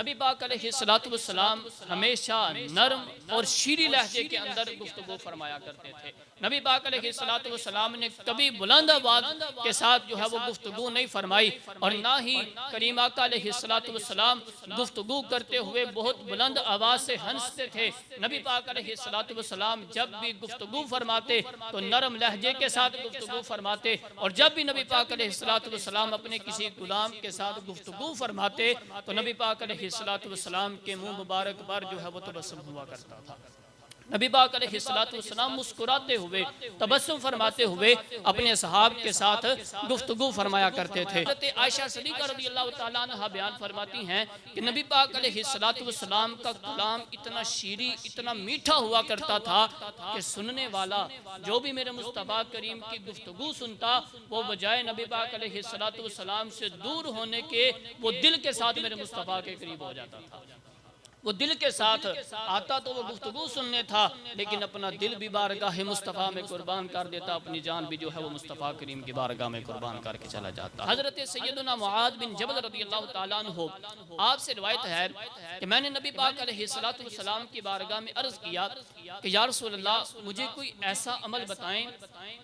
नबी पाक अलैहिस्सलातु वस्सलाम हमेशा नरम और शीरी लहजे के अंदर गुफ्तगू फरमाया करते थे। नबी पाक अलैहिस्सलातु वस्सलाम ने कभी बुलंद आवाज़ के साथ जो है वो गुफ्तगू नहीं फरमाई, और ना ही करीम आका अलैहिस्सलातु वस्सलाम गुफ्तगू करते हुए बहुत बुलंद आवाज़ से हंसते थे। नबी पाक अलैहिस्सलातु वस्सलाम जब भी गुफ्तगू फरमाते तो नरम लहजे के साथ गुफ्तगू फरमाते, और जब भी नबी पाक अलैहिस्सलातु वस्सलाम अपने किसी गुलाम के साथ गुफ्तगू फरमाते तो नबी पाक अलैहिस्सलातु वस्सलाम के मुंह मुबारक पर जो है वो तबस्सुम हुआ करता था। नबी पाक अलैहिस्सलातु वस्सलाम मुस्कुराते हुए तबस्सुम फरमाते हुए अपने सहाब के साथ गुफ्तगू फरमाया करते थे। हज़रत आयशा सिद्दीक़ा रज़ियल्लाहु ताला अन्हा बयान फरमाती हैं कि नबी पाक अलैहिस्सलातु वस्सलाम का कलाम इतना शीरी, इतना मीठा हुआ करता था कि सुनने वाला जो भी मेरे मुस्तफ़ा करीम की गुफ्तगू सुनता वो बजाय नबी पाक अलैहिस्सलातु वस्सलाम से दूर होने के वो दिल के साथ मेरे मुस्तफ़ा के करीब हो जाता था। वो दिल के साथ आता तो वो गुफ्तगू सुनने था, लेकिन अपना दिल भी बारगाह मुस्तफ़ा में कुर्बान कर देता, अपनी जान भी जो है वो मुस्तफ़ा करीम की बारगाह में कुर्बान करके चला जाता। हज़रत सैयदना मुआज़ बिन जबल रज़ियल्लाहु ताला अन्हु आपसे रिवायत है कि मैंने नबी पाक अलैहिस्सलातु वस्सलाम की बारगाह में अर्ज़ किया कि या रसूल अल्लाह, मुझे कोई ऐसा अमल बताएं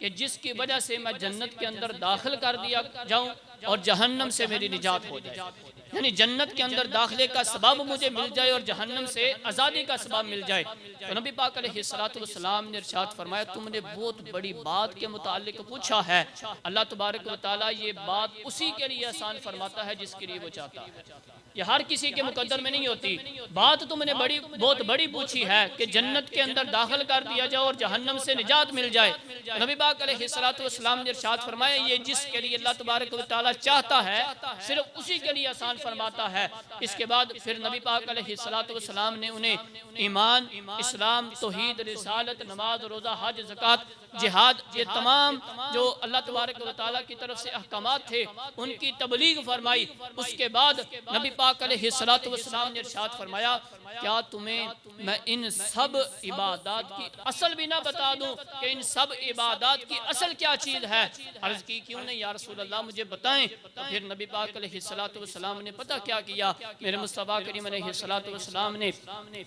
कि जिसकी वजह से मैं जन्नत के अंदर दाखिल कर दिया जाऊँ और जहन्नम से मेरी निजात हो जाए, यानी जन्नत के अंदर दाखिले का सबब मुझे मिल जाए और जहन्नम से आज़ादी का सबब मिल जाए। तो नबी पाक अलैहिस्सलातु वस्सलाम ने इरशाद फरमाया, तुमने बहुत बड़ी बात के मुताल्लिक पूछा है। अल्लाह तबारक व तआला ये बात उसी के लिए आसान फरमाता है जिसके लिए वो चाहता है। ये हर किसी के मुकद्दर में नहीं होती। बात तुमने बहुत बड़ी पूछी है कि जन्नत के अंदर दाखिल कर दिया जाए और जहन्नम से निजात मिल जाए। नबी पाक अलैहिस्सलातु वस्सलाम ने इरशाद फरमाया, ये जिसके लिए अल्लाह तबारक व तआला चाहता है सिर्फ उसी के लिए आसान फरमाता है। इसके बाद फिर नबी पाक अलैहिस्सलातु वस्सलाम ने उन्हें ईमान, इस्लाम, तौहीद, रिसालत, नमाज, रोज़ा, हज, ज़कात, जिहाद, ये तमाम जो अल्लाह तबारक व तआला की तरफ से अहकामात थे उनकी तबलीग फरमाई। उसके बाद नबी पाक अलैहिस्सलातु वस्सलाम ने इरशाद फरमाया, क्या तुम्हें मैं इन सब इबादत की असल भी ना बता दूं कि इन सब इबादत की असल क्या चीज़ है? अर्ज़ की, क्यों नहीं या रसूल अल्लाह, मुझे बताएं। तो फिर नबी पाक अलैहिस्सलातु वस्सलाम ने पता क्या किया, मेरे मुस्तफ़ा करीम अलैहिस्सलातु वस्सलाम ने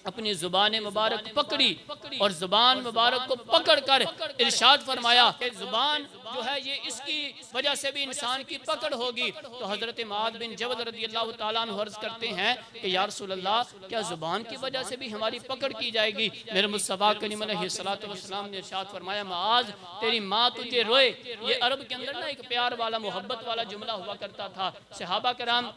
अपनी ज़ुबान मुबारक पकड़ी और ज़ुबान मुबारक को पकड़ कर इरशाद फरमाया कि ज़ुबान जो है ये इसकी वजह से भी इंसान की पकड़ होगी। तो हज़रत मुआज़ बिन जबल रज़ियल्लाहु ताला अन्हु अर्ज़ करते हैं कि या रसूल अल्लाह, क्या ज़ुबान की वजह से भी हमारी पकड़ की जाएगी? मेरे मुस्तफ़ा करीम अलैहिस्सलातु वस्सलाम ने इरशाद फरमाया, मुआज़, तेरी माँ तुझे रोए। ये अरब के अंदर ना एक प्यार वाला, मोहब्बत वाला जुमला हुआ करता था। सहाबा कराम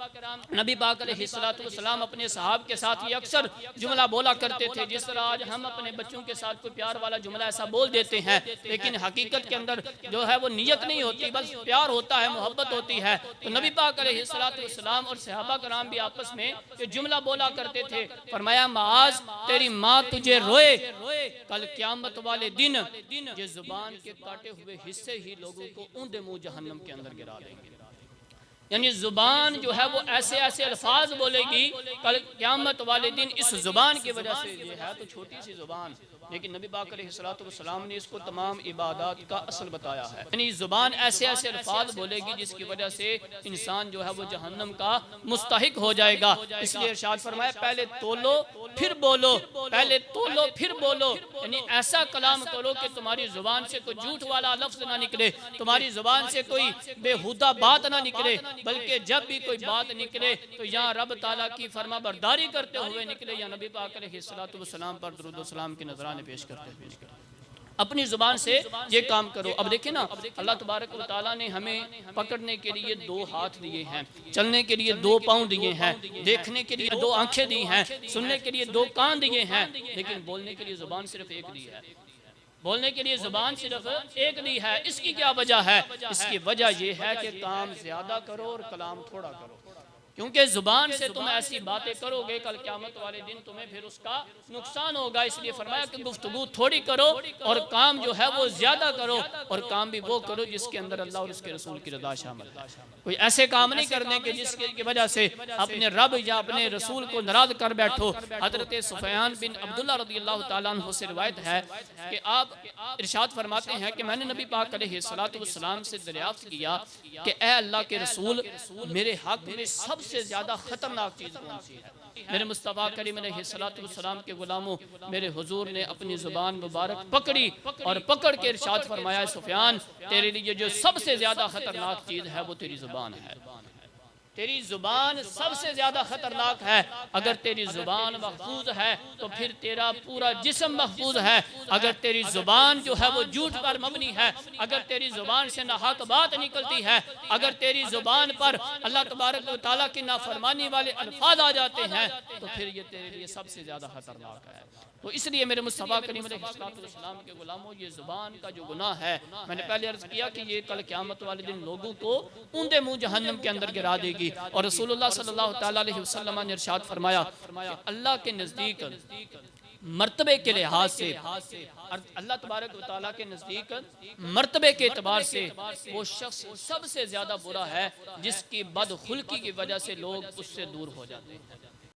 नबी पाक अलैहिस्सलातु वस्सलाम अपने सहाब के साथ ये अक्सर जुमला बोला करते थे, जिस तरह आज हम अपने बच्चों के साथ कोई प्यार वाला जुमला ऐसा बोल देते हैं, लेकिन हकीकत के अंदर जो है वो नियत नहीं होती, बस प्यार होता है, मोहब्बत होती है। तो नबी पाक अलैहिस्सलातु वस्सलाम और सहाबा कराम भी आपस में ये जुमला बोला करते थे। फरमाया, मुआज़, तेरी माँ तुझे रोए, कल क़यामत वाले दिन ये ज़ुबान के काटे हुए हिस्से ही लोगों को ऊंधे मुंह जहन्नम के अंदर गिरा देंगे। यानी ज़ुबान जो है वो ऐसे ऐसे अल्फाज बोलेगी कल क़यामत वाले दिन इस ज़ुबान की वजह से। ये है तो छोटी सी ज़ुबान, लेकिन नबी पाक अलैहिस्सलातु वस्सलाम ने इसको तमाम इबादत का असल बताया है। यानी ज़ुबान ऐसे ऐसे अल्फाज बोलेगी जिसकी वजह से इंसान जो है वो जहन्नम का मुस्तहिक हो जाएगा। इसलिए इरशाद फरमाया, पहले तोलो फिर बोलो, पहले तोलो फिर बोलो। यानी ऐसा कलाम करो कि तुम्हारी ज़ुबान से कोई झूठ वाला लफ्ज़ ना निकले, तुम्हारी ज़ुबान से कोई बेहुदा बात ना निकले, बल्कि जब भी कोई बात निकले तो या रब ताला की फरमा बरदारी करते हुए निकले या नबी पाक अलैहिस्सलातु वस्सलाम पर दुरूद व सलाम के नजराने पेश करते हुए निकले। अपनी ज़ुबान से ये काम करो। अब देखिए ना, अल्लाह तबारक व तआला ने हमें पकड़ने के लिए 2 हाथ दिए हैं, चलने के लिए 2 पाँव दिए हैं, देखने के लिए 2 आंखें दी हैं, सुनने के लिए 2 कान दिए हैं, लेकिन बोलने के लिए ज़ुबान सिर्फ एक दी है। बोलने के लिए ज़ुबान सिर्फ एक दी है। इसकी क्या वजह है? इसकी वजह यह है कि काम ज़्यादा करो और कलाम थोड़ा करो, क्योंकि ज़ुबान से तुम ऐसी बातें करोगे कल क़यामत वाले दिन तुम्हें फिर उसका नुकसान होगा। इसलिए फरमाया कि गुफ्तगू थोड़ी करो और काम जो है वो ज़्यादा करो, और काम भी वो करो जिसके अंदर अल्लाह और उसके रसूल की रज़ा शामिल है। कोई ऐसे काम नहीं करने के जिसकी वजह से अपने रब या अपने रसूल को नाराज़ कर बैठो। हज़रत सुफ़यान बिन अब्दुल्लाह रज़ियल्लाहु ताला अन्हु से रिवायत है कि आप इरशाद फरमाते हैं कि मैंने नबी पाक अलैहिस्सलातु वस्सलाम से दरियाफ्त किया कि ए अल्लाह के रसूल, मेरे हक़ में सबसे सबसे ज्यादा खतरनाक चीज कौन सी है? मेरे मुस्तफ़ा करीम अलैहिस्सलाम के गुलामों, मेरे हुजूर ने अपनी जुबान मुबारक पकड़ी और पकड़ के इरशाद फरमाया, सुफियान तेरे लिए जो सबसे ज्यादा खतरनाक चीज है वो तेरी जुबान है। तेरी जुबान सबसे ज्यादा खतरनाक है। अगर तेरी जुबान महफूज है तो फिर तेरा पूरा जिस्म महफूज है। अगर तेरी जुबान जो है वो झूठ पर मबनी है, अगर तेरी जुबान से नाहक बात निकलती है, अगर तेरी जुबान पर अल्लाह तबारक व तआला की नाफरमानी वाले अल्फाज आ जाते हैं तो फिर ये तेरे लिए सबसे ज्यादा खतरनाक है। तो इसलिए मेरे मुस्तफ़ा करीम अलैहिस्सलाम के गुलामों, ये जुबान का जो गुनाह है, मैंने पहले अर्ज किया कि ये कल क़यामत वाले दिन लोगों को ऊंधे मुंह जहन्नम के अंदर गिरा देगी। और रसूलुल्लाह सल्लल्लाहु तआला अलैहि वसल्लम ने इरशाद फरमाया कि अल्लाह के नज़दीक मर्तबे के लिहाज से, अल्लाह तबारक व तआला के नज़दीक मर्तबे के एतबार से वो शख्स सबसे ज़्यादा बुरा है जिसकी बदखुल्की की वजह से लोग उससे दूर हो जाते हैं।